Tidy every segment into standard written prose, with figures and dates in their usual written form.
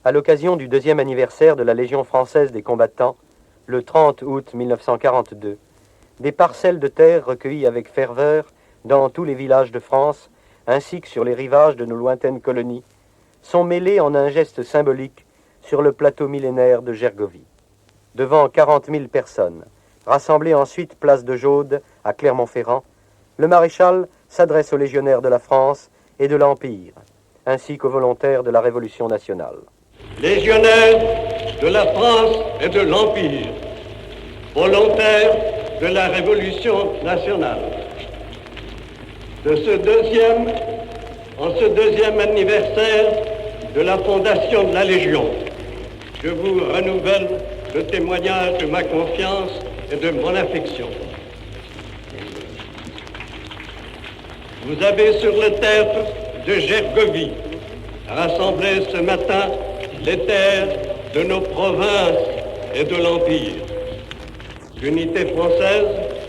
à l'occasion du 2e anniversaire de la Légion française des combattants, le 30 août 1942, des parcelles de terre recueillies avec ferveur dans tous les villages de France, ainsi que sur les rivages de nos lointaines colonies, sont mêlées en un geste symbolique sur le plateau millénaire de Gergovie. Devant 40 000 personnes, rassemblées ensuite place de Jaude à Clermont-Ferrand, le maréchal s'adresse aux légionnaires de la France et de l'Empire, ainsi qu'aux volontaires de la Révolution nationale. Légionnaires de la France et de l'Empire, volontaires de la Révolution nationale, en ce deuxième anniversaire de la fondation de la Légion, je vous renouvelle le témoignage de ma confiance et de mon affection. Vous avez sur le tertre de Gergovie rassemblé ce matin les terres de nos provinces et de l'Empire. L'unité française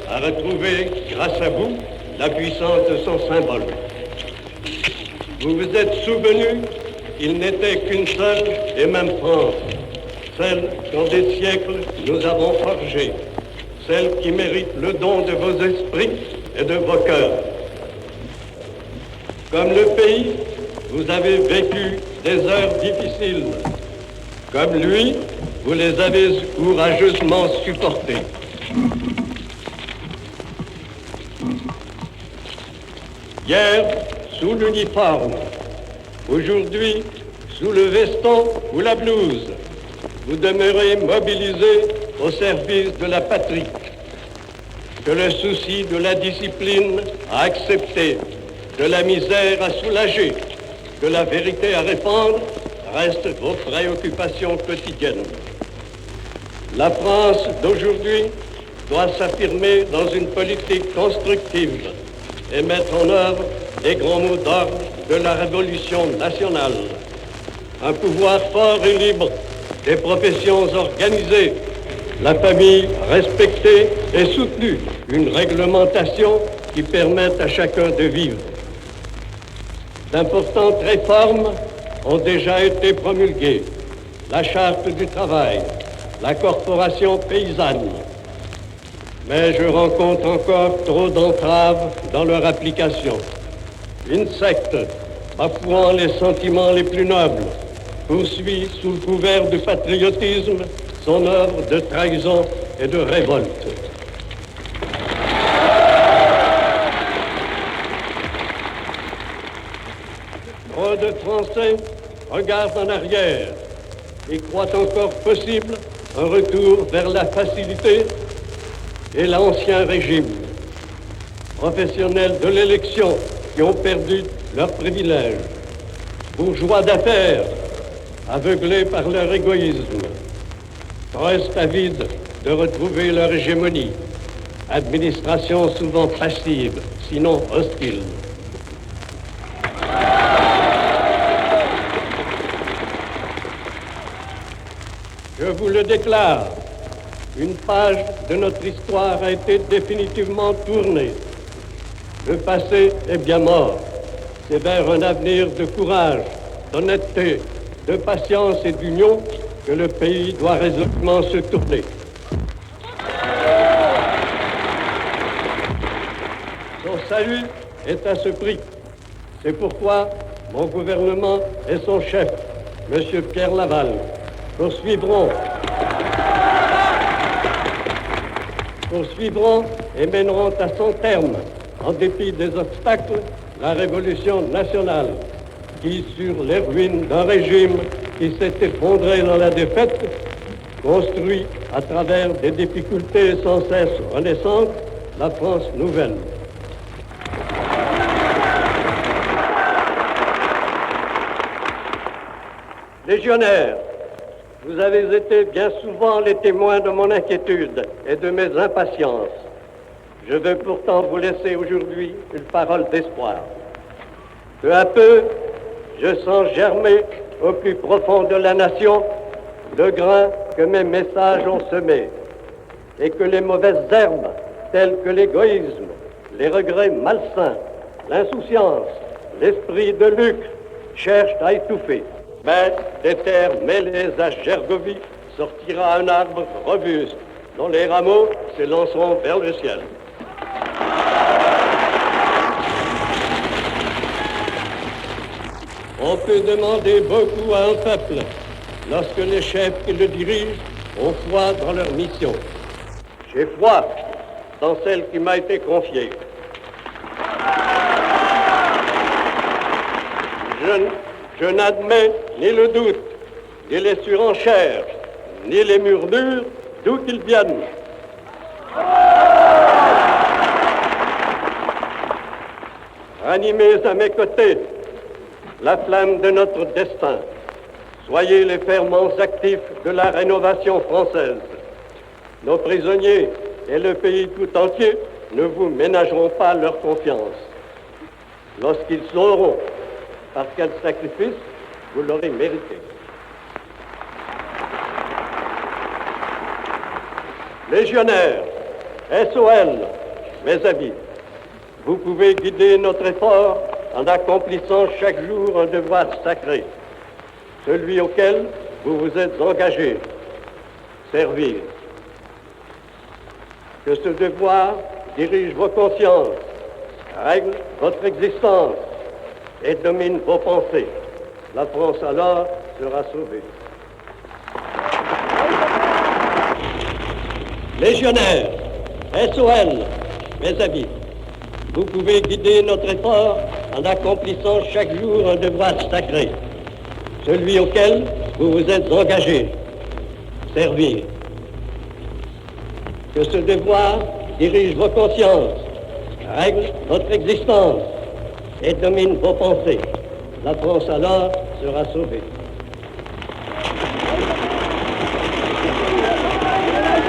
a retrouvé, grâce à vous, la puissance de son symbole. Vous vous êtes souvenu qu'il n'était qu'une seule et même France, celle qu'en des siècles nous avons forgée, celle qui mérite le don de vos esprits et de vos cœurs. Comme le pays, vous avez vécu des heures difficiles. Comme lui, vous les avez courageusement supportées. Hier, sous l'uniforme, aujourd'hui, sous le veston ou la blouse, vous demeurez mobilisés au service de la patrie, que le souci de la discipline à accepter, de la misère à soulager, de la vérité à répandre, restent vos préoccupations quotidiennes. La France d'aujourd'hui doit s'affirmer dans une politique constructive et mettre en œuvre les grands mots d'ordre de la Révolution nationale. Un pouvoir fort et libre, des professions organisées, la famille respectée et soutenue, une réglementation qui permette à chacun de vivre. D'importantes réformes ont déjà été promulguées. La charte du travail, la corporation paysanne. Mais je rencontre encore trop d'entraves dans leur application. Une secte, bafouant les sentiments les plus nobles, poursuit sous le couvert du patriotisme son œuvre de trahison et de révolte. Trop de Français regardent en arrière et croient encore possible un retour vers la facilité et l'ancien régime. Professionnels de l'élection qui ont perdu leurs privilèges, bourgeois d'affaires aveuglés par leur égoïsme, restent avides de retrouver leur hégémonie, administration souvent passive, sinon hostile. Je vous le déclare, une page de notre histoire a été définitivement tournée. Le passé est bien mort. C'est vers un avenir de courage, d'honnêteté, de patience et d'union que le pays doit résolument se tourner. Son salut est à ce prix. C'est pourquoi mon gouvernement et son chef, M. Pierre Laval, poursuivront et mèneront à son terme, en dépit des obstacles, la Révolution nationale, qui, sur les ruines d'un régime qui s'est effondré dans la défaite, construit à travers des difficultés sans cesse renaissantes la France nouvelle. Légionnaires, vous avez été bien souvent les témoins de mon inquiétude et de mes impatiences. Je veux pourtant vous laisser aujourd'hui une parole d'espoir. Peu à peu, je sens germer au plus profond de la nation le grain que mes messages ont semé et que les mauvaises herbes, telles que l'égoïsme, les regrets malsains, l'insouciance, l'esprit de lucre, cherchent à étouffer. Mais des terres mêlées à Gergovie sortira un arbre robuste, dont les rameaux s'élanceront vers le ciel. On peut demander beaucoup à un peuple lorsque les chefs qui le dirigent ont foi dans leur mission. J'ai foi dans celle qui m'a été confiée. Je n'admets ni le doute, ni les surenchères, ni les murmures, d'où qu'ils viennent. Animez à mes côtés la flamme de notre destin. Soyez les ferments actifs de la rénovation française. Nos prisonniers et le pays tout entier ne vous ménageront pas leur confiance. Lorsqu'ils sauront par quel sacrifice vous l'aurez mérité. Légionnaires, SOL, mes amis, vous pouvez guider notre effort en accomplissant chaque jour un devoir sacré, celui auquel vous vous êtes engagés, servir. Que ce devoir dirige vos consciences, règle votre existence et domine vos pensées. La France alors sera sauvée. Légionnaires, SOL, mes amis, vous pouvez guider notre effort en accomplissant chaque jour un devoir sacré, celui auquel vous vous êtes engagés, servir. Que ce devoir dirige vos consciences, règle votre existence et domine vos pensées. La France alors sera sauvée.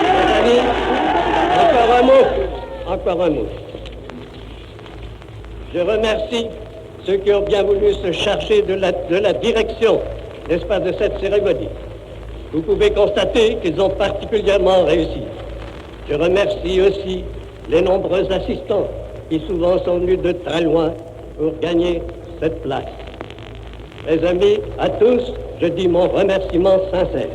Mes amis, encore un mot. Je remercie ceux qui ont bien voulu se charger de la direction, n'est-ce pas, de cette cérémonie. Vous pouvez constater qu'ils ont particulièrement réussi. Je remercie aussi les nombreux assistants qui souvent sont venus de très loin pour gagner cette place. Mes amis, à tous, je dis mon remerciement sincère.